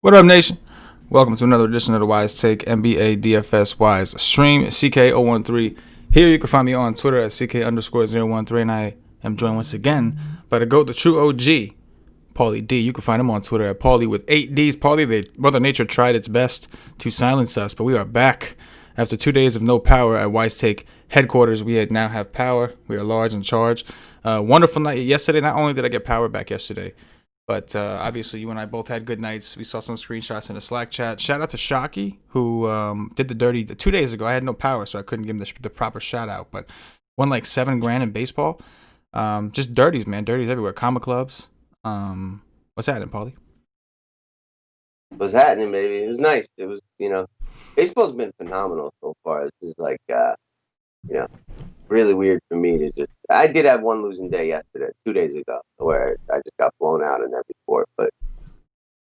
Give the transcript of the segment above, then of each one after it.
What up, nation? Welcome to another edition of the WiseTake NBA DFS Wise Stream. CK013. Here you can find me on Twitter at CK_013, and I am joined once again by the GOAT, the true OG, Paulie D. You can find him on Twitter at Paulie with 8 Ds. Paulie, Mother Nature tried its best to silence us, but we are back. After 2 days of no power at WiseTake headquarters, we now have power. We are large in charge. Wonderful night yesterday. Not only did I get power back yesterday, but obviously, you and I both had good nights. We saw some screenshots in the Slack chat. Shout out to Shockey, who did the dirty 2 days ago. I had no power, so I couldn't give him the proper shout out. But won like $7,000 in baseball. Just dirties, man. Dirties everywhere. Comma clubs. What's happening, Paulie? What's happening, baby? It was nice. It was, baseball's been phenomenal so far. This is like, really weird for me to just. I did have one losing day yesterday, 2 days ago, where I just got blown out in every sport, but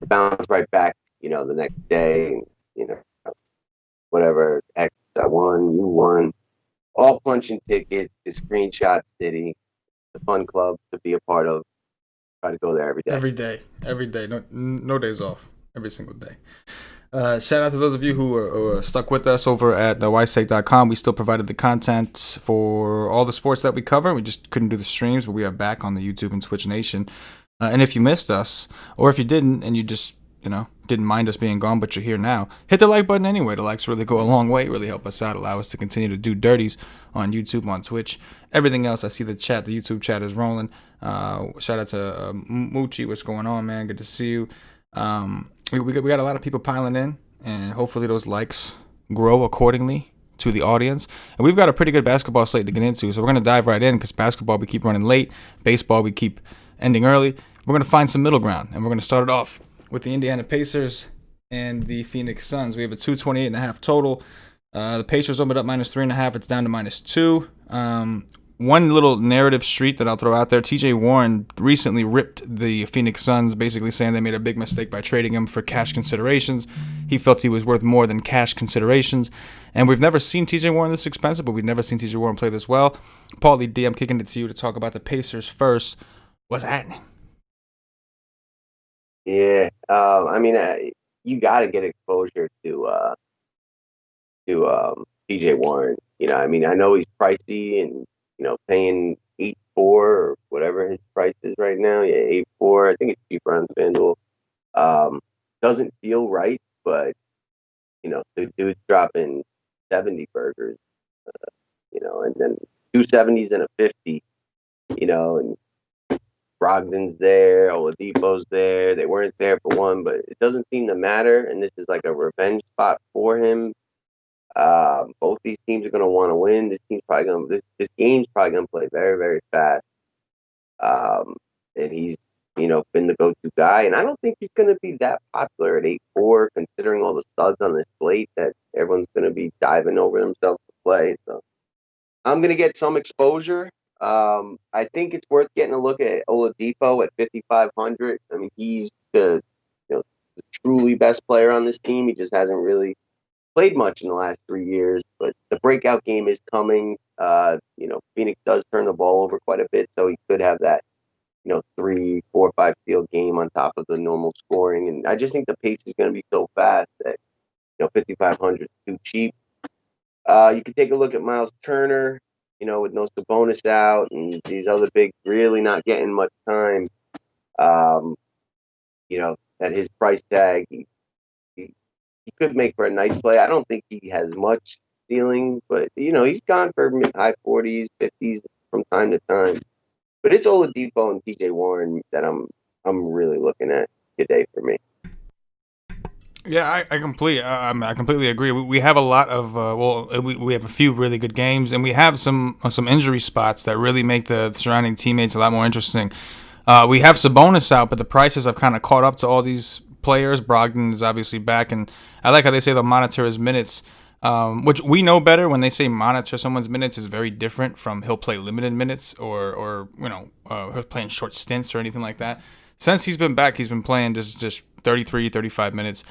it bounced right back, the next day, and, whatever. X, I won, you won. All punching tickets, the screenshot city, the fun club to be a part of. Try to go there every day. Every day. No days off. Every single day. Shout out to those of you who are stuck with us over at WiseTake.com. We still provided the content for all the sports that we cover. We just couldn't do the streams, but we are back on the YouTube and Twitch Nation. And if you missed us, or if you didn't, and you just, didn't mind us being gone, but you're here now, hit the like button anyway. The likes really go a long way, really help us out, allow us to continue to do dirties on YouTube, on Twitch. Everything else, I see the chat, the YouTube chat is rolling. Shout out to Moochie. What's going on, man? Good to see you. We got a lot of people piling in, and hopefully those likes grow accordingly to the audience. And we've got a pretty good basketball slate to get into, so we're going to dive right in because basketball we keep running late, baseball we keep ending early. We're going to find some middle ground, and we're going to start it off with the Indiana Pacers and the Phoenix Suns. We have a 228.5 total. The Pacers opened up -3.5. It's down to -2. One little narrative street that I'll throw out there. TJ Warren recently ripped the Phoenix Suns, basically saying they made a big mistake by trading him for cash considerations. He felt he was worth more than cash considerations. And we've never seen TJ Warren this expensive, but we've never seen TJ Warren play this well. Paulie D, I'm kicking it to you to talk about the Pacers first. What's happening? Yeah, you got to get exposure to TJ Warren. I know he's pricey and paying 8.4 or whatever his price is right now. Yeah, 8.4. I think it's cheaper on FanDuel. Doesn't feel right, but the dude's dropping 70 burgers, and then 270s and a 50, and Brogdon's there, Oladipo's there. They weren't there for one, but it doesn't seem to matter. And this is like a revenge spot for him. Both these teams are going to want to win. This game's probably going to play very, very fast. And he's, been the go-to guy. And I don't think he's going to be that popular at 8.4, considering all the studs on this slate that everyone's going to be diving over themselves to play. So I'm going to get some exposure. I think it's worth getting a look at Oladipo at 5,500. I mean, he's the truly best player on this team. He just hasn't really played much in the last 3 years, but the breakout game is coming. Phoenix does turn the ball over quite a bit, so he could have that, 3, 4, 5 steal game on top of the normal scoring. And I just think the pace is going to be so fast that, 5,500 is too cheap. You can take a look at Miles Turner, with no Sabonis out and these other bigs really not getting much time. At his price tag, he could make for a nice play. I don't think he has much ceiling, but he's gone for high 40s, 50s from time to time. But it's Oladipo and TJ Warren that I'm really looking at today for me. Yeah, I completely agree. We have a lot of we have a few really good games, and we have some injury spots that really make the surrounding teammates a lot more interesting. We have Sabonis out, but the prices have kind of caught up to all these players. Brogdon is obviously back, and I like how they say they'll monitor his minutes, which we know better. When they say monitor someone's minutes is very different from he'll play limited minutes or he'll play in short stints or anything like that. Since he's been back, he's been playing just 33, 35 minutes.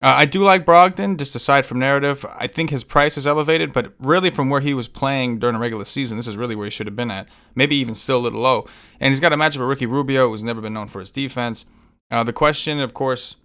I do like Brogdon, just aside from narrative. I think his price is elevated, but really from where he was playing during the regular season, this is really where he should have been at. Maybe even still a little low. And he's got a matchup with Ricky Rubio, who's never been known for his defense. The question, of course,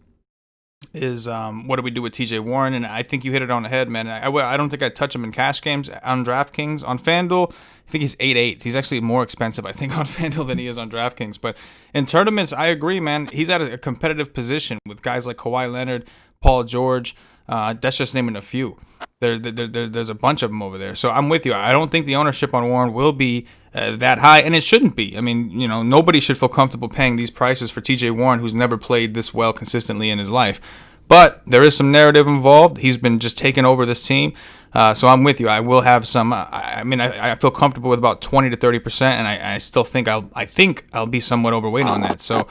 is what do we do with TJ Warren? And I think you hit it on the head, man. I don't think I'd touch him in cash games on DraftKings. On FanDuel, I think he's 8-8. He's actually more expensive, I think, on FanDuel than he is on DraftKings. But in tournaments, I agree, man. He's at a competitive position with guys like Kawhi Leonard, Paul George. That's just naming a few. There's a bunch of them over there. So I'm with you. I don't think the ownership on Warren will be that high, and it shouldn't be. I mean, nobody should feel comfortable paying these prices for TJ Warren, who's never played this well consistently in his life. But there is some narrative involved. He's been just taking over this team. So I'm with you. I will have some. I feel comfortable with about 20 to 30%, and I still think I'll be somewhat overweight on that. So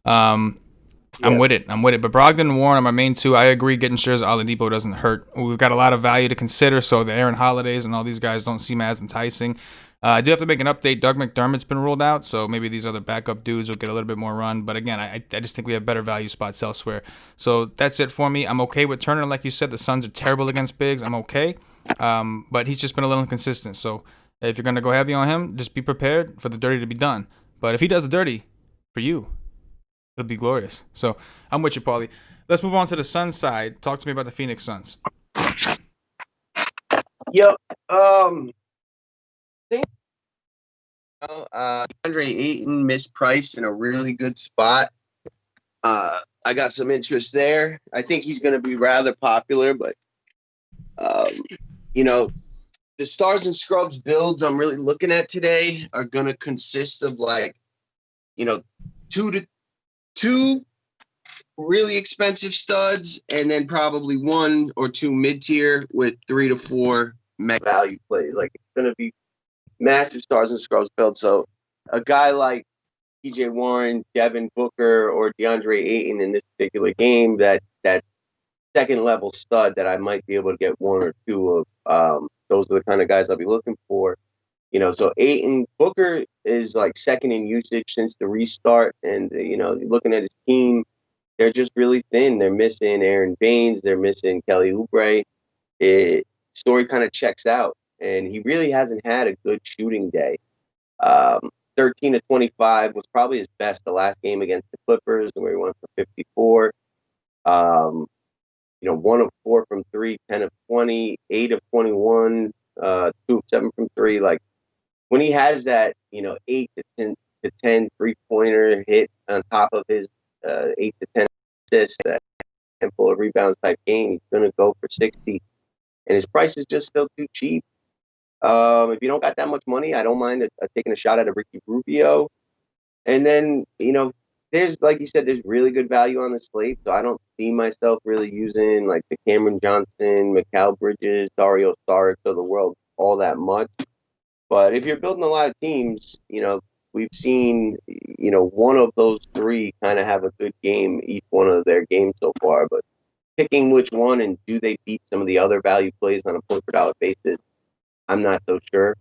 I'm with it. But Brogdon and Warren are my main two. I agree. Getting shares of Oladipo doesn't hurt. We've got a lot of value to consider. So the Aaron Holidays and all these guys don't seem as enticing. I do have to make an update. Doug McDermott's been ruled out, so maybe these other backup dudes will get a little bit more run. But again, I just think we have better value spots elsewhere. So that's it for me. I'm okay with Turner. Like you said, the Suns are terrible against bigs. I'm okay. But he's just been a little inconsistent. So if you're going to go heavy on him, just be prepared for the dirty to be done. But if he does the dirty for you, it'll be glorious. So I'm with you, Paulie. Let's move on to the Suns side. Talk to me about the Phoenix Suns. Yep. Andre Ayton mispriced in a really good spot. I got some interest there. I think he's going to be rather popular, but the stars and scrubs builds I'm really looking at today are going to consist of two really expensive studs, and then probably one or two mid-tier with 3 to 4 mega value plays. Like, it's going to be massive stars and scrubs build. So a guy like TJ Warren, Devin Booker, or DeAndre Ayton in this particular game, that second level stud that I might be able to get one or two of, those are the kind of guys I'll be looking for. So Ayton, Booker is like second in usage since the restart, and looking at his team, they're just really thin. They're missing Aaron Baines, they're missing Kelly Oubre. Story kind of checks out, and he really hasn't had a good shooting day. 13 to 25 was probably his best the last game against the Clippers, where he went for 54. 1 of 4 from 3, 10 of 20, 8 of 21, 2 of 7 from 3. Like, when he has that, 8 to 10 3-pointer hit on top of his 8 to 10 assists, that handful of rebounds type game, he's going to go for 60. And his price is just still too cheap. If you don't got that much money, I don't mind taking a shot at a Ricky Rubio. And then, there's, like you said, there's really good value on the slate. So I don't see myself really using like the Cameron Johnson, Mikal Bridges, Dario Saric of the world all that much. But if you're building a lot of teams, we've seen, one of those three kind of have a good game, each one of their games so far. But picking which one and do they beat some of the other value plays on a point per dollar basis, I'm not so sure.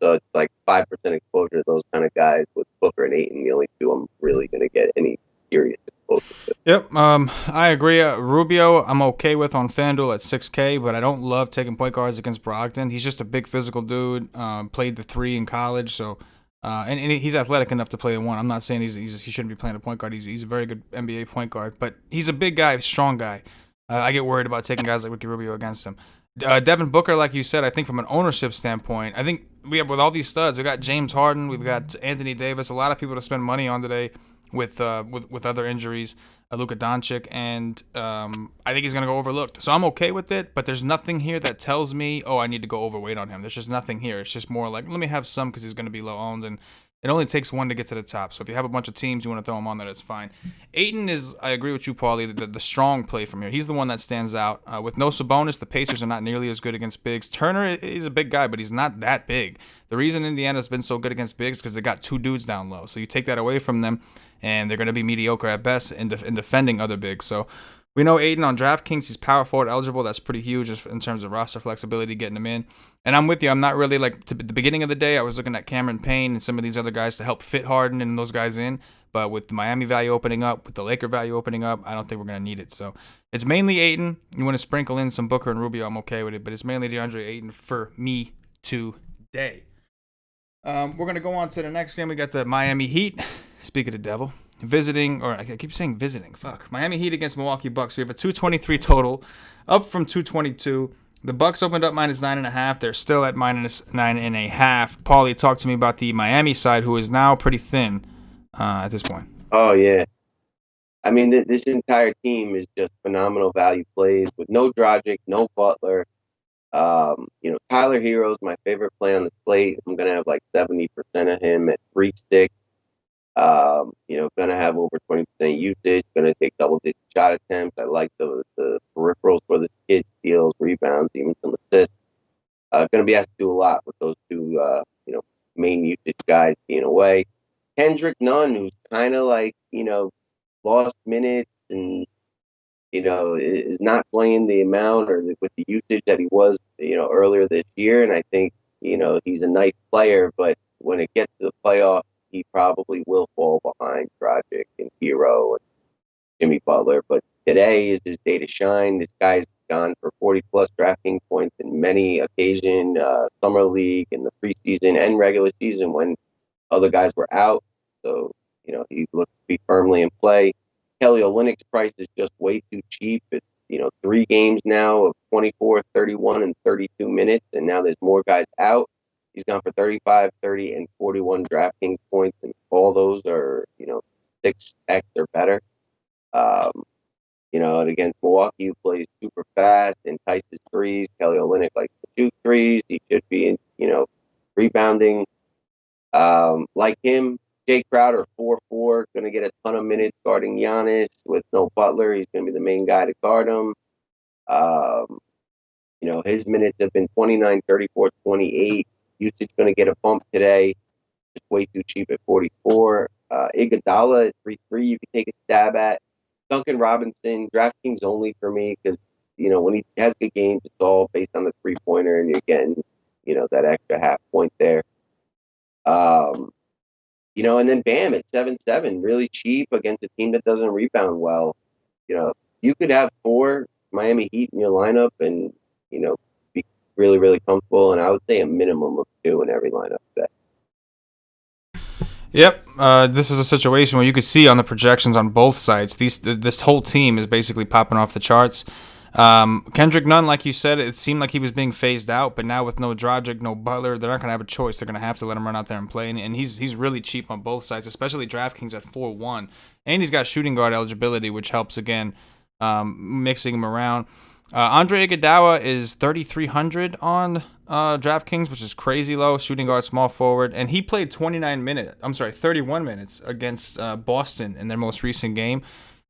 So it's like 5% exposure to those kind of guys with Booker and Ayton, the only two I'm really going to get any serious exposure to. Yep, I agree. Rubio, I'm okay with on FanDuel at 6K, but I don't love taking point guards against Brogdon. He's just a big physical dude. Played the 3 in college, so and he's athletic enough to play the 1. I'm not saying he shouldn't be playing a point guard. He's a very good NBA point guard, but he's a big guy, strong guy. I get worried about taking guys like Ricky Rubio against him. Devin Booker, like you said, I think from an ownership standpoint, I think we have with all these studs, we got James Harden, we've got Anthony Davis, a lot of people to spend money on today with other injuries, Luka Doncic, and I think he's going to go overlooked. So I'm okay with it, but there's nothing here that tells me, I need to go overweight on him. There's just nothing here. It's just more like, let me have some because he's going to be low owned, and it only takes one to get to the top. So if you have a bunch of teams, you want to throw him on there, that's fine. Ayton is, I agree with you, Paulie, the strong play from here. He's the one that stands out. With no Sabonis, the Pacers are not nearly as good against bigs. Turner is a big guy, but he's not that big. The reason Indiana's been so good against bigs is because they got 2 dudes down low. So you take that away from them, and they're going to be mediocre at best in defending other bigs. So we know Ayton on DraftKings, he's power forward eligible. That's pretty huge in terms of roster flexibility, getting him in. And I'm with you. I'm not really at the beginning of the day, I was looking at Cameron Payne and some of these other guys to help fit Harden and those guys in. But with the Miami value opening up, with the Laker value opening up, I don't think we're going to need it. So it's mainly Ayton. You want to sprinkle in some Booker and Rubio, I'm okay with it. But it's mainly DeAndre Ayton for me today. We're going to go on to the next game. We got the Miami Heat. Speak of the devil. visiting, or I keep saying visiting. Fuck. Miami Heat against Milwaukee Bucks. We have a 223 total, up from 222. The Bucks opened up -9.5. They're still at -9.5. Paulie, talk to me about the Miami side, who is now pretty thin at this point. Oh yeah, I mean this entire team is just phenomenal value plays with no Dragic, no Butler. Tyler Hero's my favorite play on the slate. I'm gonna have like 70% of him at 3-6. Gonna have over 20% usage. Gonna take double-digit shot attempts. I like the peripherals for the kid, steals, rebounds, even some assists. Gonna be asked to do a lot with those two, main usage guys being away. Kendrick Nunn, who's kind of like, lost minutes and is not playing the amount or with the usage that he was, earlier this year. And I think, he's a nice player, but when it gets to the playoffs, he probably will fall behind Dragic and Hero and Jimmy Butler. But today is his day to shine. This guy's gone for 40 plus DraftKings points in many occasions, summer league and the preseason and regular season when other guys were out. So, he looks to be firmly in play. Kelly Olynyk's price is just way too cheap. It's, 3 games now of 24, 31, and 32 minutes, and now there's more guys out. He's gone for 35, 30, and 41 DraftKings points, and all those are, 6x or better. And against Milwaukee, who plays super fast, entices threes. Kelly Olynyk likes to shoot threes. He should be, rebounding. Like him, Jay Crowder, 4-4, going to get a ton of minutes guarding Giannis with no Butler. He's going to be the main guy to guard him. His minutes have been 29, 34, 28. Usage going to get a bump today. It's way too cheap at 44. Iguodala at 3-3, you can take a stab at. Duncan Robinson, DraftKings only for me because, when he has good games, it's all based on the three-pointer, and you're getting, that extra half point there. And then Bam at 7-7, really cheap against a team that doesn't rebound well. You could have 4 Miami Heat in your lineup and, be really, really comfortable. And I would say a minimum of 2 in every lineup today. Yep, this is a situation where you could see on the projections on both sides, this whole team is basically popping off the charts. Kendrick Nunn, like you said, it seemed like he was being phased out, but now with no Dragic, no Butler, they're not going to have a choice. They're going to have to let him run out there and play, and he's really cheap on both sides, especially DraftKings at 4-1, and he's got shooting guard eligibility, which helps again, mixing him around. Andre Iguodala is 3,300 on DraftKings, which is crazy low. Shooting guard, small forward, and he played 31 minutes against Boston in their most recent game.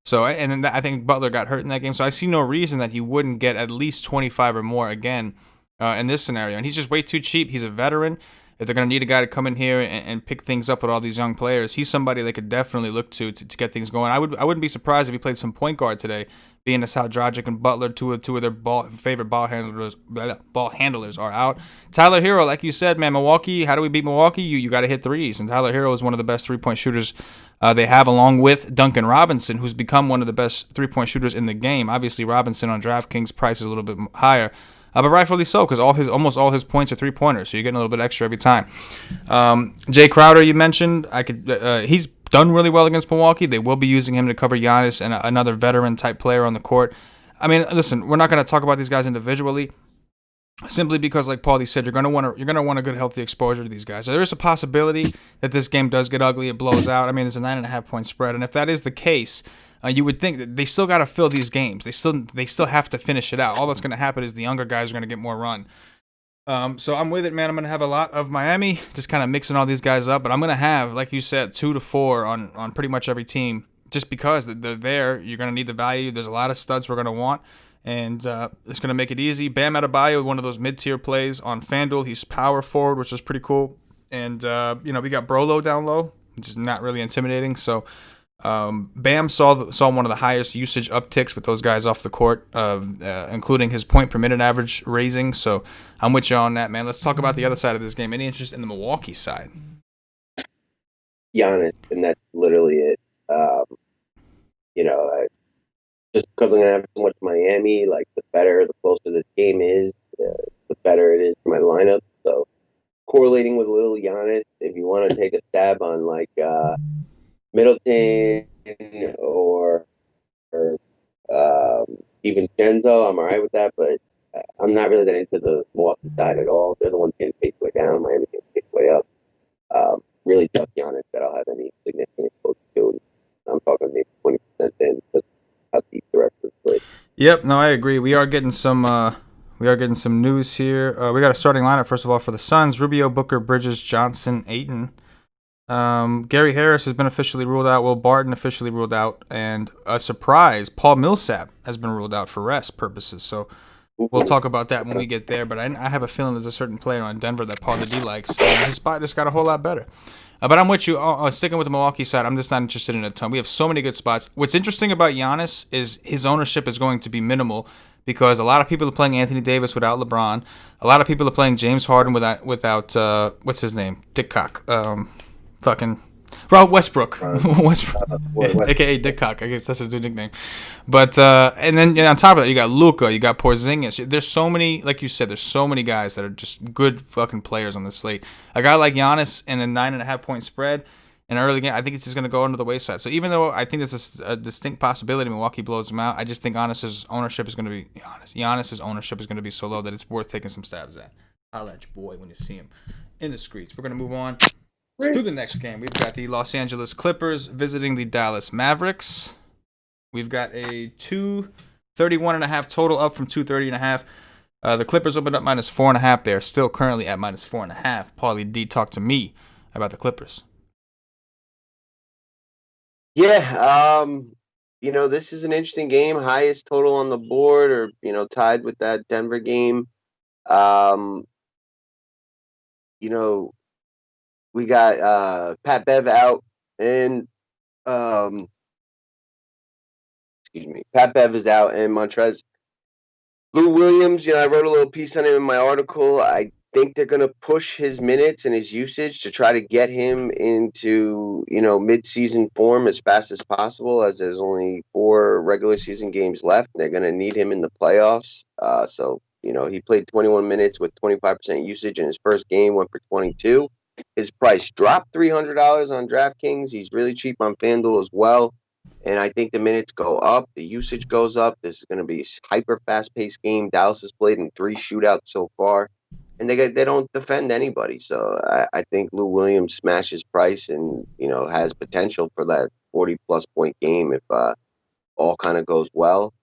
So, and I think Butler got hurt in that game. So I see no reason that he wouldn't get at least 25 or more again in this scenario. And he's just way too cheap. He's a veteran. If they're going to need a guy to come in here and pick things up with all these young players, he's somebody they could definitely look to get things going. I wouldn't be surprised if he played some point guard today, being as how Dragic and Butler, two of their favorite ball handlers are out. Tyler Hero, like you said, man, Milwaukee, how do we beat Milwaukee? You got to hit threes. And Tyler Hero is one of the best three-point shooters they have, along with Duncan Robinson, who's become one of the best three-point shooters in the game. Obviously, Robinson on DraftKings price is a little bit higher. But rightfully so, because almost all his points are three-pointers, so you're getting a little bit extra every time. Jay Crowder, you mentioned, he's done really well against Milwaukee. They will be using him to cover Giannis and another veteran-type player on the court. I mean, listen, we're not going to talk about these guys individually, simply because, like Paulie said, you're going to want a good, healthy exposure to these guys. So there is a possibility that this game does get ugly, it blows out. I mean, there's a 9.5-point spread, and if that is the case, you would think that they still got to fill these games. They still have to finish it out. All that's going to happen is the younger guys are going to get more run. So I'm with it, man. I'm going to have a lot of Miami, just kind of mixing all these guys up. But I'm going to have, like you said, 2 to 4 on pretty much every team, just because they're there. You're going to need the value. There's a lot of studs we're going to want, and it's going to make it easy. Bam Adebayo, one of those mid-tier plays on FanDuel. He's power forward, which is pretty cool. And, we got Brolo down low, which is not really intimidating. So Bam saw one of the highest usage upticks with those guys off the court, including his point per minute average raising. So I'm with you on that, man. Let's talk about the other side of this game. Any interest in the Milwaukee side? Giannis, and that's literally it. Just because I'm going to have so much Miami, like the closer this game is, the better it is for my lineup. So correlating with a little Giannis, if you want to take a stab on Middleton or even Genzo. I'm all right with that, but I'm not really that into the Milwaukee side at all. They're the ones getting paid way down. Miami getting paid way up. Really tough Giannis that I'll have any significant exposure to. I'm talking maybe 20% in just how deep the rest of the slate. Yep, no, I agree. We are getting some news here. We got a starting lineup first of all for the Suns: Rubio, Booker, Bridges, Johnson, Ayton. Gary Harris has been officially ruled out. Will Barton officially ruled out, and a surprise: Paul Millsap has been ruled out for rest purposes. So we'll talk about that when we get there. But I have a feeling there's a certain player on Denver that Paul the D likes, and his spot just got a whole lot better. But I'm with you. Sticking with the Milwaukee side, I'm just not interested in a ton. We have so many good spots. What's interesting about Giannis is his ownership is going to be minimal because a lot of people are playing Anthony Davis without LeBron. A lot of people are playing James Harden without what's his name? Dick Cock. Fucking Rob Westbrook. Westbrook, aka Dick Cock. I guess that's his new nickname. But and then on top of that, you got Luka, you got Porzingis. There's so many, like you said, there's so many guys that are just good fucking players on the slate. A guy like Giannis in a 9.5 point spread in an early game, I think it's just going to go under the wayside. So even though I think there's a distinct possibility Milwaukee blows him out, I just think Giannis's ownership is going to be Giannis's ownership is going to be so low that it's worth taking some stabs at. I'll let your boy when you see him in the streets. We're going to move on to the next game. We've got the Los Angeles Clippers visiting the Dallas Mavericks. We've got a 231.5 total, up from 230.5. The Clippers opened up -4.5. They're still currently at -4.5. Paulie D, talk to me about the Clippers. Yeah, this is an interesting game. Highest total on the board, or tied with that Denver game. Um, you know, we got Pat Bev out, and um, excuse me, Pat Bev is out, and Montrez Lou Williams. I wrote a little piece on him in my article. I think they're going to push his minutes and his usage to try to get him into mid-season form as fast as possible, as there's only 4 regular season games left. They're going to need him in the playoffs. So he played 21 minutes with 25% usage in his first game, went for 22. His price dropped $300 on DraftKings. He's really cheap on FanDuel as well. And I think the minutes go up, the usage goes up. This is going to be a hyper fast-paced game. Dallas has played in 3 shootouts so far, and they don't defend anybody. So I think Lou Williams smashes price and has potential for that 40-plus point game if all kind of goes well.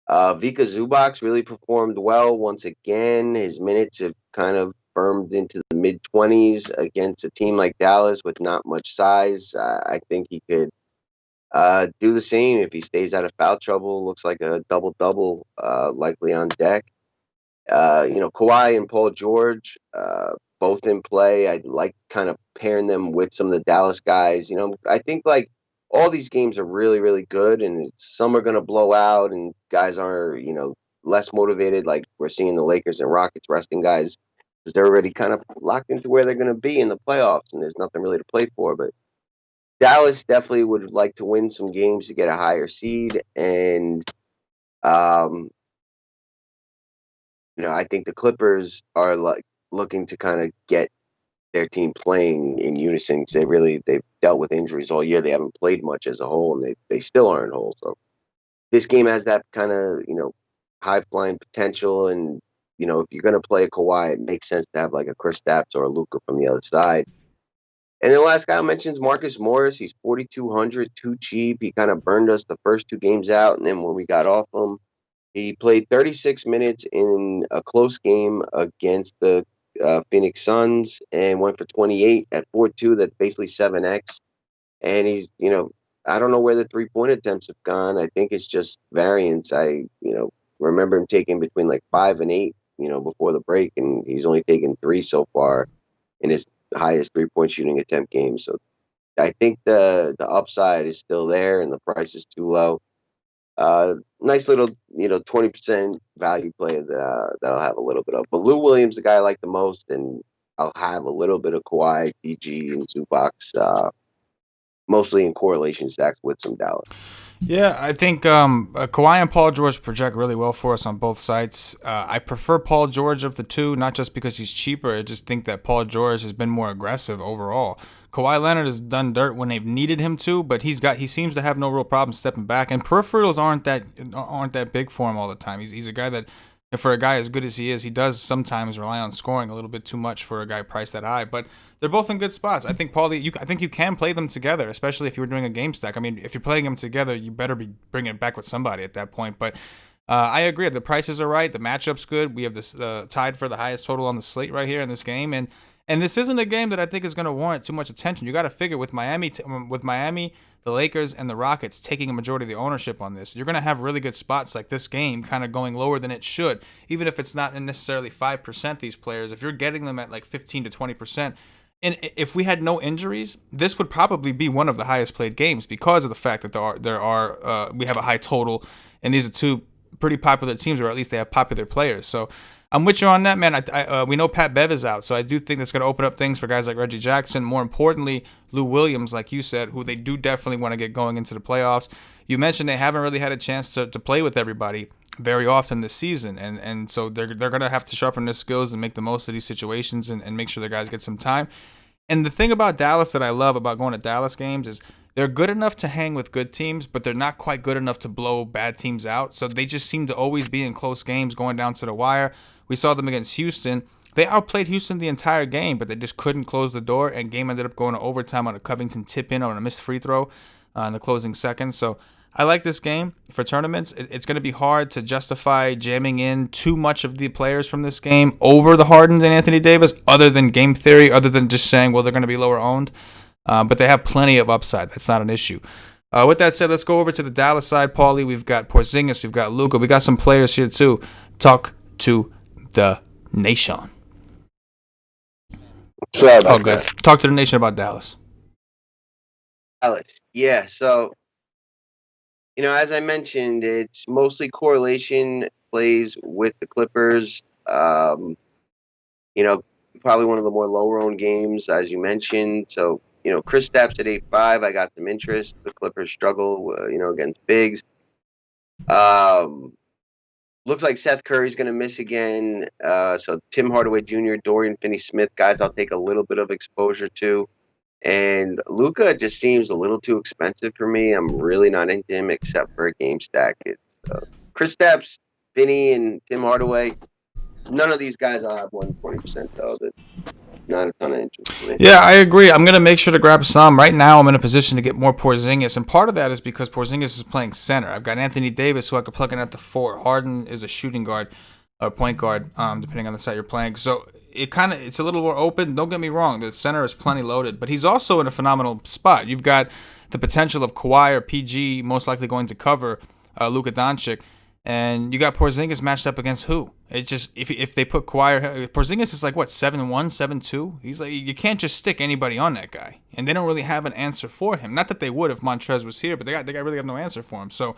Vika Zubac really performed well once again. His minutes have kind of firmed into the mid-20s against a team like Dallas with not much size. I think he could do the same if he stays out of foul trouble. Looks like a double-double likely on deck. Kawhi and Paul George, both in play. I like kind of pairing them with some of the Dallas guys. I think like all these games are really, really good, and some are going to blow out, and guys are, less motivated. Like we're seeing the Lakers and Rockets resting guys because they're already kind of locked into where they're going to be in the playoffs, and there's nothing really to play for. But Dallas definitely would like to win some games to get a higher seed, and I think the Clippers are like looking to kind of get their team playing in unison. They've dealt with injuries all year. They haven't played much as a whole, and they still aren't whole. So this game has that kind of high flying potential, and if you're going to play a Kawhi, it makes sense to have like a Kristaps or a Luka from the other side. And then the last guy I mentioned is Marcus Morris. He's 4,200, too cheap. He kind of burned us the first 2 games out, and then when we got off him, he played 36 minutes in a close game against the Phoenix Suns and went for 28 at 4.2. That's basically 7x. And he's, I don't know where the 3-point attempts have gone. I think it's just variance. I, remember him taking between like 5 and 8, before the break, and he's only taken 3 so far in his highest 3-point shooting attempt game. So I think the upside is still there, and the price is too low. Nice little 20% value play that I'll have a little bit of. But Lou Williams, the guy I like the most, and I'll have a little bit of Kawhi, DG, and Zubac, mostly in correlation stacks with some Dallas. Yeah, I think Kawhi and Paul George project really well for us on both sites. I prefer Paul George of the two, not just because he's cheaper. I just think that Paul George has been more aggressive overall. Kawhi Leonard has done dirt when they've needed him to, but he seems to have no real problem stepping back. And peripherals aren't that big for him all the time. He's a guy that, for a guy as good as he is, he does sometimes rely on scoring a little bit too much for a guy priced that high. But they're both in good spots. I think Paulie, I think you can play them together, especially if you were doing a game stack. I mean, if you're playing them together, you better be bringing it back with somebody at that point. But I agree. The prices are right. The matchup's good. We have this tied for the highest total on the slate right here in this game, and this isn't a game that I think is going to warrant too much attention. You got to figure with Miami, the Lakers, and the Rockets taking a majority of the ownership on this, you're going to have really good spots like this game kind of going lower than it should, even if it's not necessarily 5%. These players, if you're getting them at like 15 to 20%. And if we had no injuries, this would probably be one of the highest played games because of the fact that we have a high total, and these are two pretty popular teams, or at least they have popular players. So I'm with you on that, man. We know Pat Bev is out, so I do think that's going to open up things for guys like Reggie Jackson. More importantly, Lou Williams, like you said, who they do definitely want to get going into the playoffs. You mentioned they haven't really had a chance to play with everybody very often this season, and so they're going to have to sharpen their skills and make the most of these situations and make sure their guys get some time. And the thing about Dallas that I love about going to Dallas games is they're good enough to hang with good teams, but they're not quite good enough to blow bad teams out. So they just seem to always be in close games going down to the wire. We saw them against Houston. They outplayed Houston the entire game, but they just couldn't close the door, and game ended up going to overtime on a Covington tip-in on a missed free throw in the closing seconds. So I like this game for tournaments. It's going to be hard to justify jamming in too much of the players from this game over the Harden and Anthony Davis, other than game theory, other than just saying, well, they're going to be lower owned. But they have plenty of upside. That's not an issue. With that said, let's go over to the Dallas side, Paulie. We've got Porzingis. We've got Luka. We got some players here, too. Talk to the nation. Sorry about Oh, good. that. Talk to the nation about Dallas. Dallas. Yeah, so, as I mentioned, it's mostly correlation plays with the Clippers. Probably one of the more lower-owned games, as you mentioned. So, Chris Stapps at 8.5, I got some interest. The Clippers struggle, against bigs. Looks like Seth Curry's going to miss again. So Tim Hardaway Jr., Dorian Finney-Smith, guys I'll take a little bit of exposure to. And Luka just seems a little too expensive for me. I'm really not into him except for a game stack. It's Chris Stapps, Finney, and Tim Hardaway. None of these guys I'll have 120% though. That's not a ton of interest for me. Yeah, I agree. I'm going to make sure to grab some. Right now, I'm in a position to get more Porzingis, and part of that is because Porzingis is playing center. I've got Anthony Davis, who I could plug in at the 4. Harden is a shooting guard, or point guard, depending on the side you're playing. So it's a little more open. Don't get me wrong. The center is plenty loaded, but he's also in a phenomenal spot. You've got the potential of Kawhi or PG most likely going to cover Luka Doncic. And you got Porzingis matched up against who? It's just if they put Kawhi, Porzingis is like what 7'1", 7'2". He's like, you can't just stick anybody on that guy, and they don't really have an answer for him. Not that they would if Montrez was here, but they really have no answer for him. So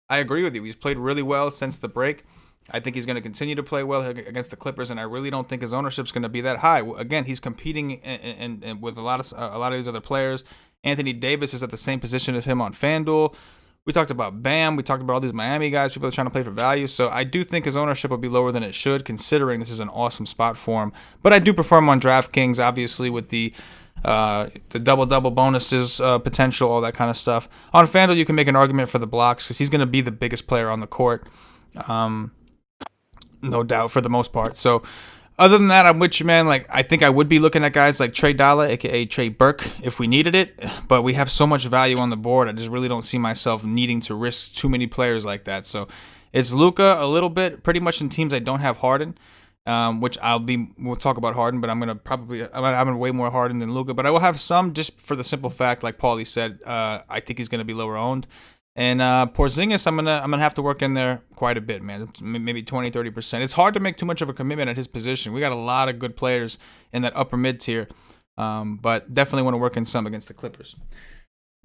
I agree with you. He's played really well since the break. I think he's going to continue to play well against the Clippers, and I really don't think his ownership's going to be that high. Again, he's competing in with a lot of these other players. Anthony Davis is at the same position as him on FanDuel. We talked about Bam. We talked about all these Miami guys. People are trying to play for value. So I do think his ownership will be lower than it should, considering this is an awesome spot for him. But I do prefer him on DraftKings, obviously, with the double-double bonuses potential, all that kind of stuff. On FanDuel, you can make an argument for the blocks because he's going to be the biggest player on the court, no doubt, for the most part. So other than that, I'm with you, man. Like, I think I would be looking at guys like Trey Dalla, a.k.a. Trey Burke, if we needed it. But we have so much value on the board, I just really don't see myself needing to risk too many players like that. So it's Luka a little bit, pretty much in teams I don't have Harden, which we'll talk about Harden, but I'm going to way more Harden than Luka. But I will have some just for the simple fact, like Paulie said, I think he's going to be lower owned. And Porzingis, I'm gonna have to work in there quite a bit, man. Maybe 20-30%. It's hard to make too much of a commitment at his position. We got a lot of good players in that upper mid tier, but definitely want to work in some against the Clippers.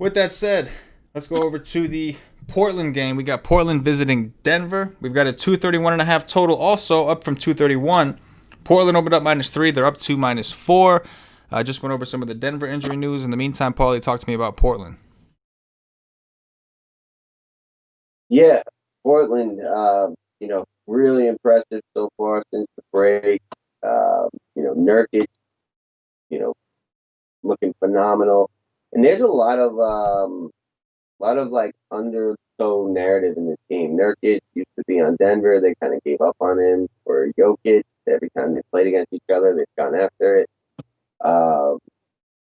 With that said, let's go over to the Portland game. We got Portland visiting Denver. We've got a 231.5 total, also up from 231. Portland opened up -3. They're up to -4. I just went over some of the Denver injury news. In the meantime, Paulie, talk to me about Portland. Yeah, Portland, really impressive so far since the break. Nurkic, looking phenomenal. And there's a lot of like undertow narrative in this game. Nurkic used to be on Denver. They kind of gave up on him. For Jokic, every time they played against each other, they've gone after it. Uh,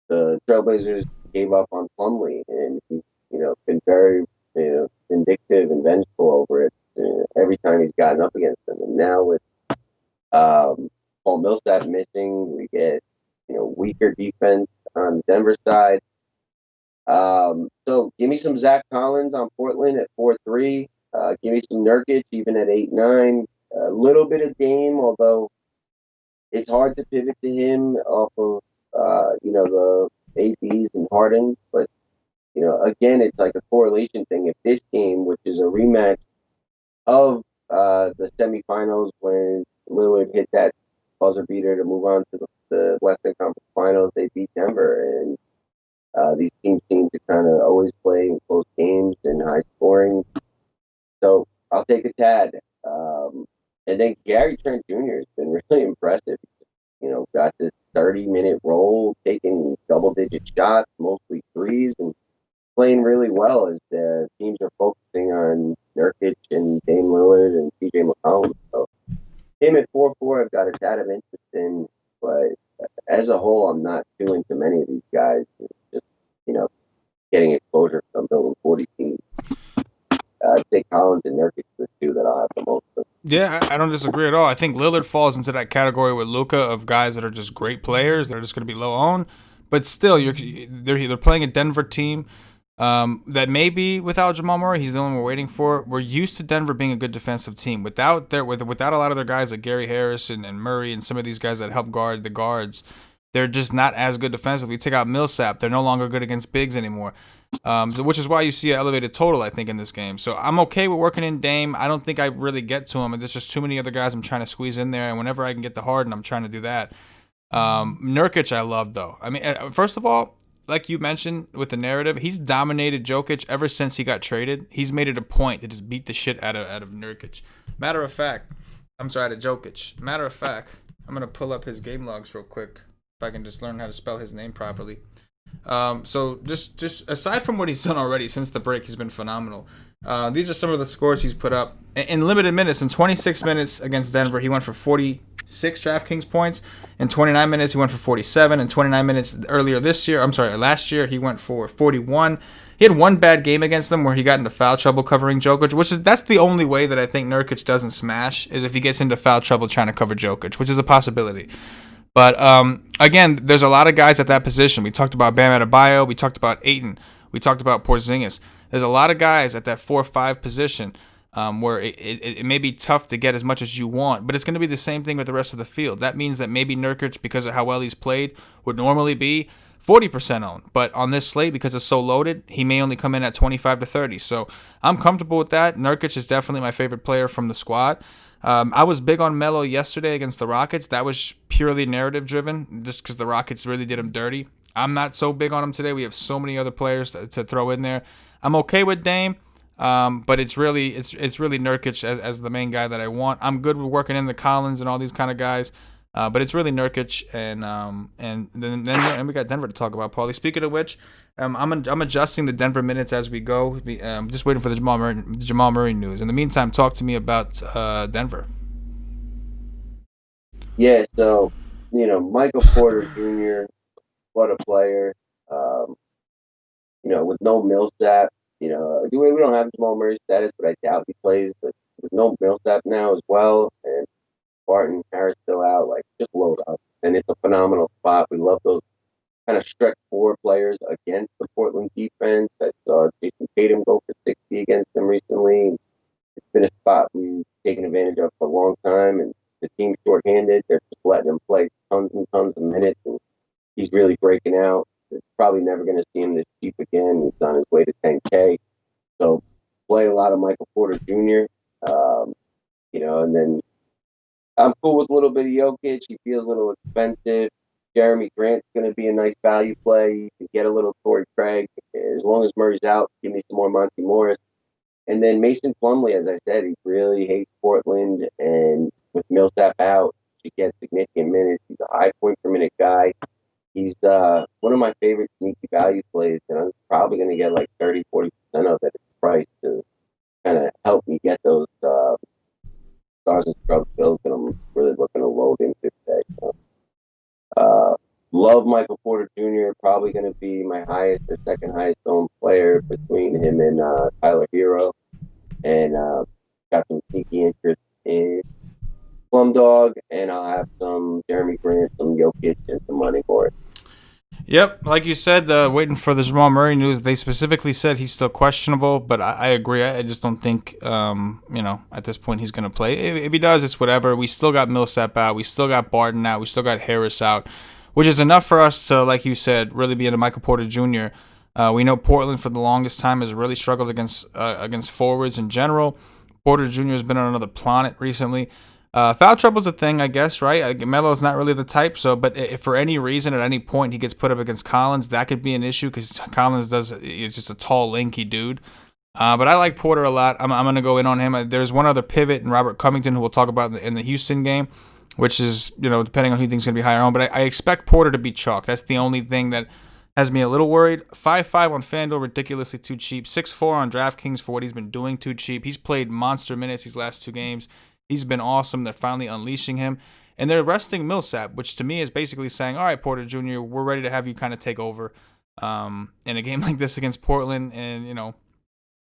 the Trailblazers gave up on Plumlee, and he's been very vindictive and vengeful over it every time he's gotten up against them. And now with Paul Millsap missing, we get weaker defense on the Denver side. So give me some Zach Collins on Portland at 4-3. Give me some Nurkic even at 8-9. A little bit of Dame, although it's hard to pivot to him off of the ABs and Hardens. But again, it's like a correlation thing. If this game, which is a rematch of the semifinals when Lillard hit that buzzer beater to move on to the Western Conference Finals, they beat Denver, and these teams seem to kind of always play in close games and high scoring. So I'll take a tad. And then Gary Trent Jr. has been really impressive. Got this 30-minute role, taking double-digit shots, mostly threes, and playing really well as the teams are focusing on Nurkic and Dame Lillard and CJ McCollum. So him at 4-4, I've got a tad of interest in, but as a whole, I'm not too into many of these guys. It's just getting exposure from building 40 teams. I'd say Collins and Nurkic are the two that I'll have the most of. Yeah, I don't disagree at all. I think Lillard falls into that category with Luka of guys that are just great players. They're just going to be low owned, but still, they're playing a Denver team that may be without Jamal Murray. He's the one we're waiting for. We're used to Denver being a good defensive team without a lot of their guys like Gary Harris and Murray and some of these guys that help guard the guards. They're just not as good defensively. Take out Millsap, they're no longer good against bigs anymore. Which is why you see an elevated total, I think, in this game. So I'm okay with working in Dame. I don't think I really get to him, and there's just too many other guys I'm trying to squeeze in there. And whenever I can get the Harden, I'm trying to do that. Nurkic, I love though. I mean, first of all, like you mentioned with the narrative, he's dominated Jokic ever since he got traded. He's made it a point to just beat the shit out of Nurkic. Matter of fact, I'm sorry, to Jokic. Matter of fact, I'm gonna pull up his game logs real quick if I can just learn how to spell his name properly. So just aside from what he's done already since the break, he's been phenomenal. These are some of the scores he's put up in limited minutes. In 26 minutes against Denver, he went for 46 DraftKings points. In 29 minutes, he went for 47. In 29 minutes last year, he went for 41. He had one bad game against them where he got into foul trouble covering Jokic, that's the only way that I think Nurkic doesn't smash is if he gets into foul trouble trying to cover Jokic, which is a possibility. But again, there's a lot of guys at that position. We talked about Bam Adebayo. We talked about Ayton. We talked about Porzingis. There's a lot of guys at that 4-5 position where it may be tough to get as much as you want, but it's going to be the same thing with the rest of the field. That means that maybe Nurkic, because of how well he's played, would normally be 40% owned. But on this slate, because it's so loaded, he may only come in at 25 to 30. So I'm comfortable with that. Nurkic is definitely my favorite player from the squad. I was big on Melo yesterday against the Rockets. That was purely narrative driven, just because the Rockets really did him dirty. I'm not so big on him today. We have so many other players to throw in there. I'm okay with Dame, but it's really Nurkic as the main guy that I want. I'm good with working in the Collins and all these kind of guys, but it's really Nurkic and then we got Denver to talk about. Paulie. Speaking of which, I'm adjusting the Denver minutes as we go. I'm just waiting for the Jamal Murray news. In the meantime, talk to me about Denver. Yeah, so Michael Porter Jr. What a player. With no Millsap, we don't have Jamal Murray status, but I doubt he plays. But with no Millsap now as well, and Barton Harris still out, like just load up, and it's a phenomenal spot. We love those kind of stretch four players against the Portland defense. I saw Jason Tatum go for 60 against them recently. It's been a spot we've taken advantage of for a long time, and the team's shorthanded. They're just letting him play tons and tons of minutes, and he's really breaking out. They're probably never going to see him this cheap again. He's on his way to 10K. So play a lot of Michael Porter Jr. And then I'm cool with a little bit of Jokic. He feels a little expensive. Jeremy Grant's going to be a nice value play. You can get a little Torrey Craig. As long as Murray's out, give me some more Monty Morris. And then Mason Plumlee, as I said, he really hates Portland. And with Millsap out, he gets significant minutes. He's a high point per minute guy. He's one of my favorite sneaky value plays, and I'm probably going to get like 30-40% of it at the price to kind of help me get those stars and scrubs bills that I'm really looking to load into today. So, uh, love Michael Porter Jr. Probably going to be my highest or second highest owned player between him and Tyler Hero, and got some sneaky interest in Plum Dog, and I'll have some Jeremy Grant, some Jokic, and some Money Morris. Yep, like you said, waiting for the Jamal Murray news. They specifically said he's still questionable, but I agree. I just don't think, at this point he's going to play. If he does, it's whatever. We still got Millsap out. We still got Barton out. We still got Harris out, which is enough for us to, like you said, really be into Michael Porter Jr. We know Portland for the longest time has really struggled against forwards in general. Porter Jr. has been on another planet recently. Foul trouble's a thing, I guess, right? Melo's not really the type, but if for any reason at any point he gets put up against Collins, that could be an issue because Collins is just a tall, lanky dude. But I like Porter a lot. I'm going to go in on him. There's one other pivot in Robert Covington who we'll talk about in the Houston game, which is, depending on who you think is going to be higher on. But I expect Porter to be chalk. That's the only thing that has me a little worried. 5.5 on FanDuel, ridiculously too cheap. 6.4 on DraftKings for what he's been doing, too cheap. He's played monster minutes these last two games. He's been awesome. They're finally unleashing him. And they're resting Millsap, which to me is basically saying, all right, Porter Jr., we're ready to have you kind of take over in a game like this against Portland, and,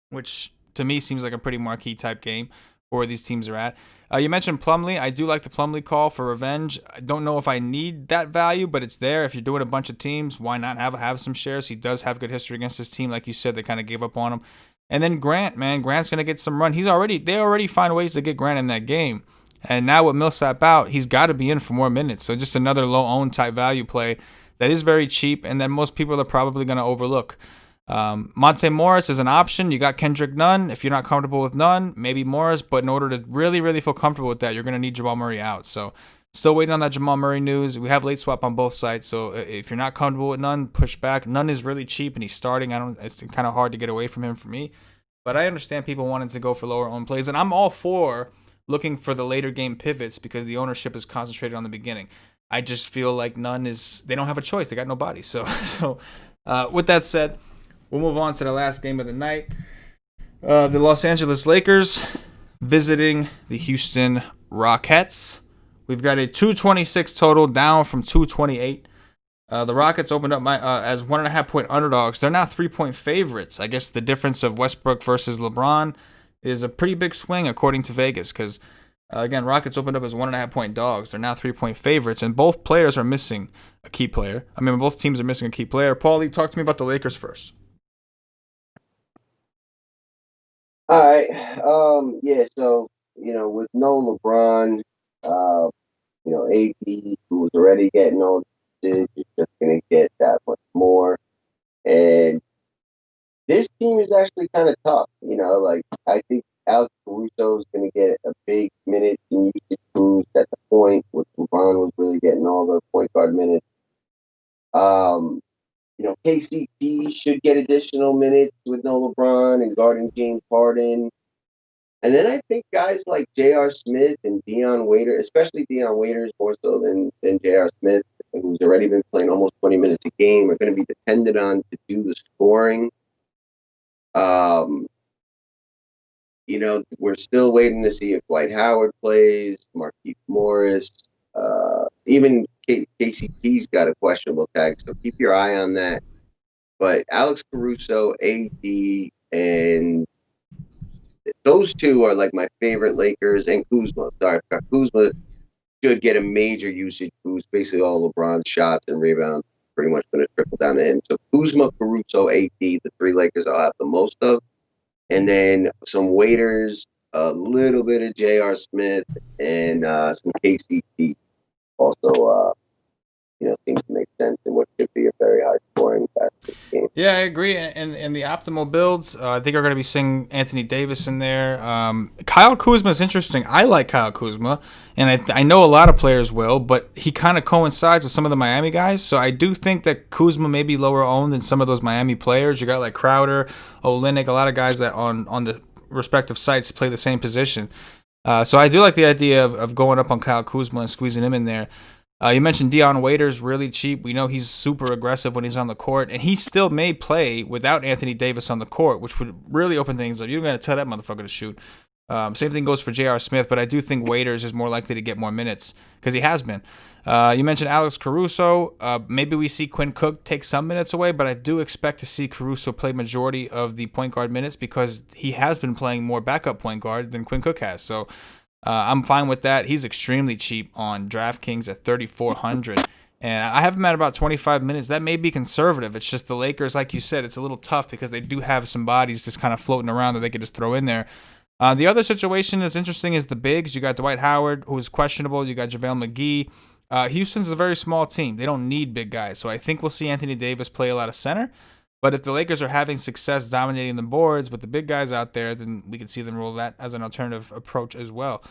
which to me seems like a pretty marquee type game for where these teams are at. You mentioned Plumlee. I do like the Plumlee call for revenge. I don't know if I need that value, but it's there. If you're doing a bunch of teams, why not have some shares? He does have good history against his team. Like you said, they kind of gave up on him. And then Grant's going to get some run. They already find ways to get Grant in that game. And now with Millsap out, he's got to be in for more minutes. So just another low-owned type value play that is very cheap and that most people are probably going to overlook. Monte Morris is an option. You got Kendrick Nunn. If you're not comfortable with Nunn, maybe Morris. But in order to really, really feel comfortable with that, you're going to need Jamal Murray out. So still waiting on that Jamal Murray news. We have late swap on both sides. So if you're not comfortable with Nunn, push back. Nunn is really cheap and he's starting. It's kind of hard to get away from him for me. But I understand people wanting to go for lower owned plays. And I'm all for looking for the later game pivots because the ownership is concentrated on the beginning. I just feel like they don't have a choice. They got nobody. So with that said, we'll move on to the last game of the night. The Los Angeles Lakers visiting the Houston Rockets. We've got a 226 total, down from 228. The Rockets opened up as 1.5 point underdogs. They're now 3-point favorites. I guess the difference of Westbrook versus LeBron is a pretty big swing according to Vegas because, again, Rockets opened up as 1.5 point dogs. They're now 3-point favorites, and both players are missing a key player. Both teams are missing a key player. Paulie, talk to me about the Lakers first. All right. Yeah, so, with no LeBron, AD, who was already getting all this, is just going to get that much more. And this team is actually kind of tough. I think Alex Caruso is going to get a big minute and usage boost at the point where LeBron was really getting all the point guard minutes. KCP should get additional minutes with no LeBron and guarding James Harden. And then I think guys like J.R. Smith and Dion Waiters, especially Dion Waiters more so than J.R. Smith, who's already been playing almost 20 minutes a game, are going to be dependent on to do the scoring. We're still waiting to see if Dwight Howard plays, Markieff Morris, even KCP's got a questionable tag, so keep your eye on that. But Alex Caruso, AD, and those two are like my favorite Lakers, and Kuzma. Sorry, Kuzma should get a major usage boost. Basically, all LeBron's shots and rebounds pretty much going to trickle down to him. So Kuzma, Caruso, AD, the three Lakers I'll have the most of. And then some Waiters, a little bit of J.R. Smith, and some KCP also, seems to make sense in what should be a very high-scoring basketball game. Yeah, I agree. And the optimal builds, I think are going to be seeing Anthony Davis in there. Kyle Kuzma is interesting. I like Kyle Kuzma, and I know a lot of players will, but he kind of coincides with some of the Miami guys. So I do think that Kuzma may be lower owned than some of those Miami players. You got like Crowder, Olynyk, a lot of guys that on the respective sites play the same position. So I do like the idea of going up on Kyle Kuzma and squeezing him in there. You mentioned Dion Waiters, really cheap. We know he's super aggressive when he's on the court, and he still may play without Anthony Davis on the court, which would really open things up. You're going to tell that motherfucker to shoot. Same thing goes for J.R. Smith, but I do think Waiters is more likely to get more minutes because he has been. You mentioned Alex Caruso. Maybe we see Quinn Cook take some minutes away, but I do expect to see Caruso play majority of the point guard minutes because he has been playing more backup point guard than Quinn Cook has. So I'm fine with that. He's extremely cheap on DraftKings at 3,400. And I have him at about 25 minutes. That may be conservative. It's just the Lakers, like you said, it's a little tough because they do have some bodies just kind of floating around that they could just throw in there. The other situation that's interesting is the bigs. You got Dwight Howard, who is questionable. You got JaVale McGee. Houston's a very small team. They don't need big guys. So I think we'll see Anthony Davis play a lot of center. But if the Lakers are having success dominating the boards with the big guys out there, then we can see them roll that as an alternative approach as well.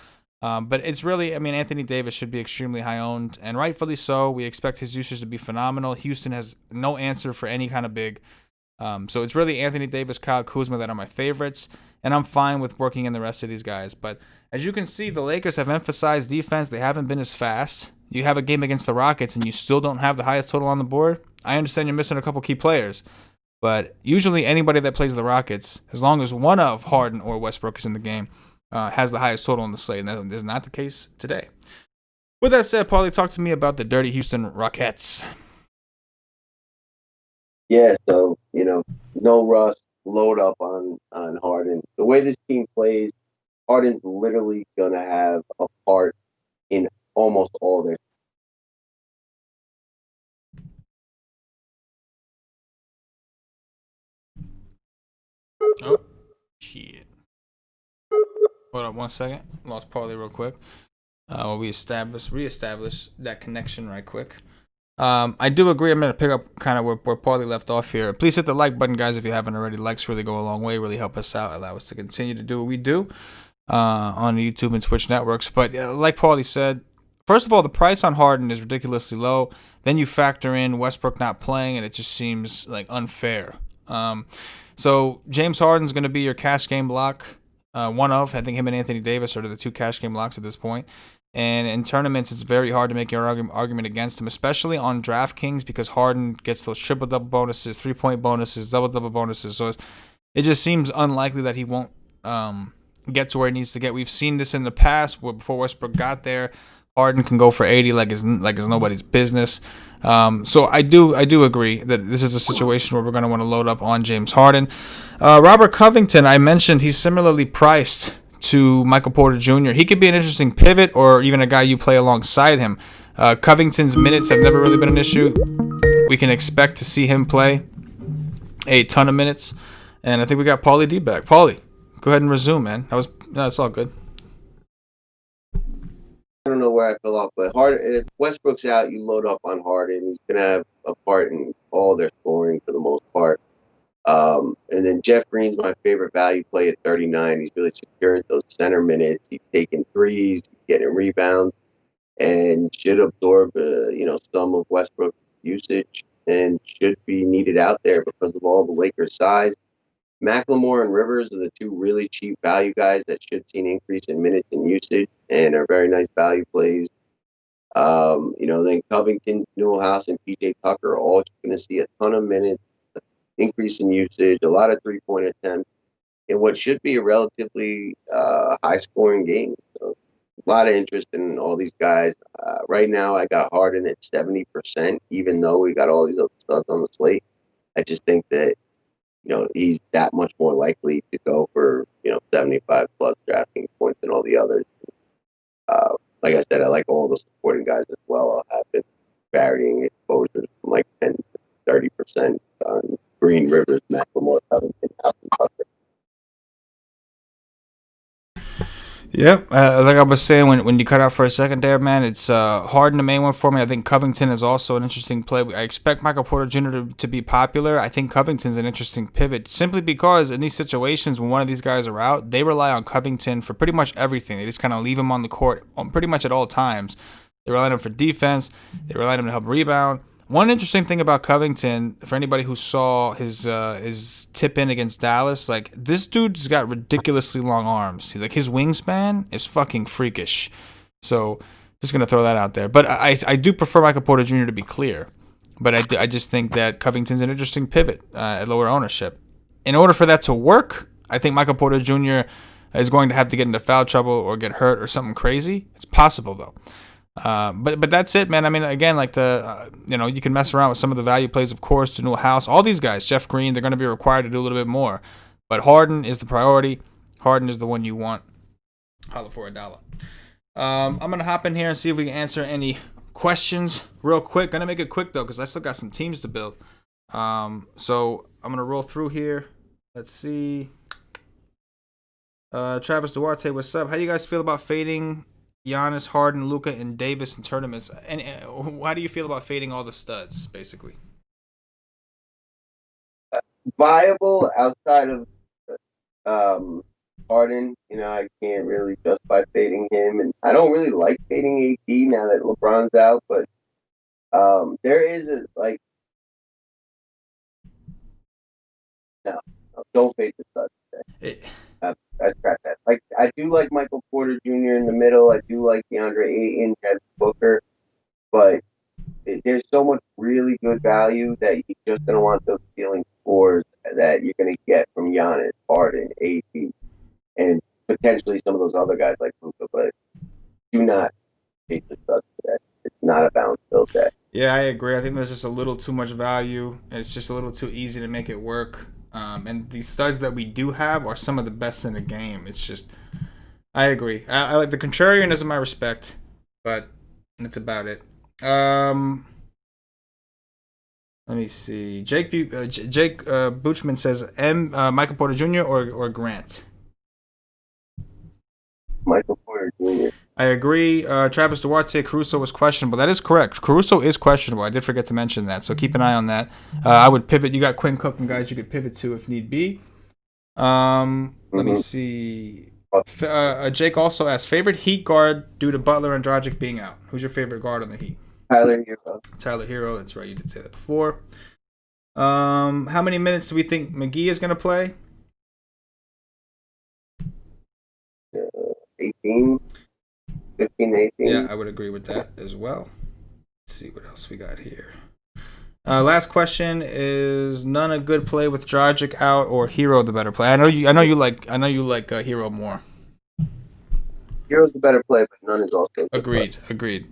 But it's really, Anthony Davis should be extremely high owned, and rightfully so. We expect his usage to be phenomenal. Houston has no answer for any kind of big. So it's really Anthony Davis, Kyle Kuzma that are my favorites, and I'm fine with working in the rest of these guys. But as you can see, the Lakers have emphasized defense. They haven't been as fast. You have a game against the Rockets, and you still don't have the highest total on the board. I understand you're missing a couple key players. But usually anybody that plays the Rockets, as long as one of Harden or Westbrook is in the game, has the highest total on the slate. And that is not the case today. With that said, Paulie, talk to me about the dirty Houston Rockets. Yeah, so, no rust, load up on Harden. The way this team plays, Harden's literally going to have a part in almost all their. Oh, shit. Hold up 1 second. Lost Paulie real quick. We reestablish that connection right quick. I do agree. I'm going to pick up kind of where Paulie left off here. Please hit the like button, guys, if you haven't already. Likes really go a long way, really help us out, allow us to continue to do what we do on the YouTube and Twitch networks. But like Paulie said, first of all, the price on Harden is ridiculously low. Then you factor in Westbrook not playing, and it just seems like unfair. So James Harden's going to be your cash game lock. I think him and Anthony Davis are the two cash game locks at this point. And in tournaments, it's very hard to make your argument against him, especially on DraftKings, because Harden gets those triple-double bonuses, 3-point bonuses, double-double bonuses. So it just seems unlikely that he won't get to where he needs to get. We've seen this in the past before Westbrook got there. Harden can go for 80 like it's nobody's business. So I do agree that this is a situation where we're going to want to load up on James Harden. Robert Covington, I mentioned he's similarly priced to Michael Porter Jr. He could be an interesting pivot or even a guy you play alongside him. Covington's minutes have never really been an issue. We can expect to see him play a ton of minutes. And I think we got Paulie D back. Paulie, go ahead and resume, man. That's all good. I don't know where I fell off, but Harden, if Westbrook's out, you load up on Harden. He's going to have a part in all their scoring for the most part. And then Jeff Green's my favorite value play at 39. He's really secured those center minutes. He's taking threes, getting rebounds, and should absorb, some of Westbrook's usage and should be needed out there because of all the Lakers' size. McLemore and Rivers are the two really cheap value guys that should see an increase in minutes and usage and are very nice value plays. Then Covington, Newhouse, and PJ Tucker are all going to see a ton of minutes, increase in usage, a lot of three-point attempts, in what should be a relatively high-scoring game. So a lot of interest in all these guys. Right now, I got Harden at 70%, even though we got all these other studs on the slate. I just think that, he's that much more likely to go for, 75-plus DraftKings points than all the others. Like I said, I like all the supporting guys as well. I'll have it varying exposures from like 10 to 30% on Green, Rivers, McLemore, Covington, House, and Tucker. Yep, like I was saying when you cut out for a second there, man, it's Harden the main one for me. I think Covington is also an interesting play. I expect Michael Porter Jr. to be popular. I think Covington's an interesting pivot simply because in these situations when one of these guys are out, they rely on Covington for pretty much everything. They just kind of leave him on the court pretty much at all times. They rely on him for defense. They rely on him to help rebound. One interesting thing about Covington, for anybody who saw his tip in against Dallas, like this dude's got ridiculously long arms. Like his wingspan is fucking freakish. So Just going to throw that out there. But I do prefer Michael Porter Jr. to be clear. But I just think that Covington's an interesting pivot at lower ownership. In order for that to work, I think Michael Porter Jr. is going to have to get into foul trouble or get hurt or something crazy. It's possible, though. But that's it, man. I mean, again, like you can mess around with some of the value plays, of course, Newell House. All these guys, Jeff Green, they're going to be required to do a little bit more. But Harden is the priority. Harden is the one you want. Holla for $1. I'm going to hop in here and see if we can answer any questions real quick. Going to make it quick, though, because I still got some teams to build. So I'm going to roll through here. Let's see. Travis Duarte, what's up? How do you guys feel about fading Giannis, Harden, Luka, and Davis in tournaments? And how do you feel about fading all the studs, basically? Viable outside of Harden. I can't really justify fading him, and I don't really like fading AD now that LeBron's out. But there is no, don't fade the studs. I scratch that. Like, I do like Michael Porter Jr. in the middle. I do like DeAndre Ayton, Devin Booker, but there's so much really good value that you're just gonna want those ceiling scores that you're gonna get from Giannis, Harden, AD, and potentially some of those other guys like Luka. But do not take the studs for that. It's not a balanced build day. Yeah, I agree. I think there's just a little too much value. It's just a little too easy to make it work. And the studs that we do have are some of the best in the game. It's just, I agree. I like the contrarian is my respect, but that's about it. Let me see. Jake Buchman says Michael Porter Jr. or Grant. Michael Porter Jr. I agree. Travis Duarte, Caruso was questionable. That is correct. Caruso is questionable. I did forget to mention that, so keep an eye on that. I would pivot. You got Quinn Cook and guys you could pivot to if need be. Let me see. Jake also asked, favorite Heat guard due to Butler and Dragic being out. Who's your favorite guard on the Heat? Tyler Hero. Tyler Hero. That's right. You did say that before. How many minutes do we think McGee is going to play? 18. 15, 18. Yeah, I would agree with that as well. Let's see what else we got here. Last question is: none a good play with Dragic out or Hero the better play? I know you like Hero more. Hero's the better play, but none is also agreed.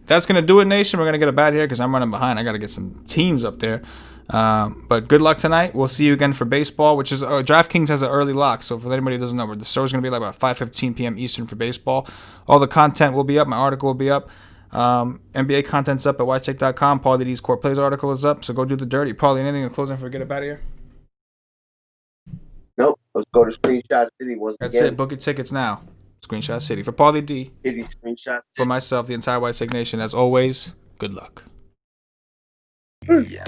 That's gonna do it, Nation. We're gonna get a bat here because I'm running behind. I gotta get some teams up there. But good luck tonight. We'll see you again for baseball, which is DraftKings has an early lock. So for anybody who doesn't know, the show's going to be like about 5:15 p.m. Eastern for baseball. All the content will be up. My article will be up. NBA content's up at WiseTake.com. Paulie D's Core Plays article is up. So go do the dirty. Paulie, anything in closing before we get up out of here? Nope. Let's go to Screenshot City once That's again. it. Book your tickets now. Screenshot City. For Paulie D. City Screenshot. For myself, the entire WiseTake Nation, as always, good luck. Yeah.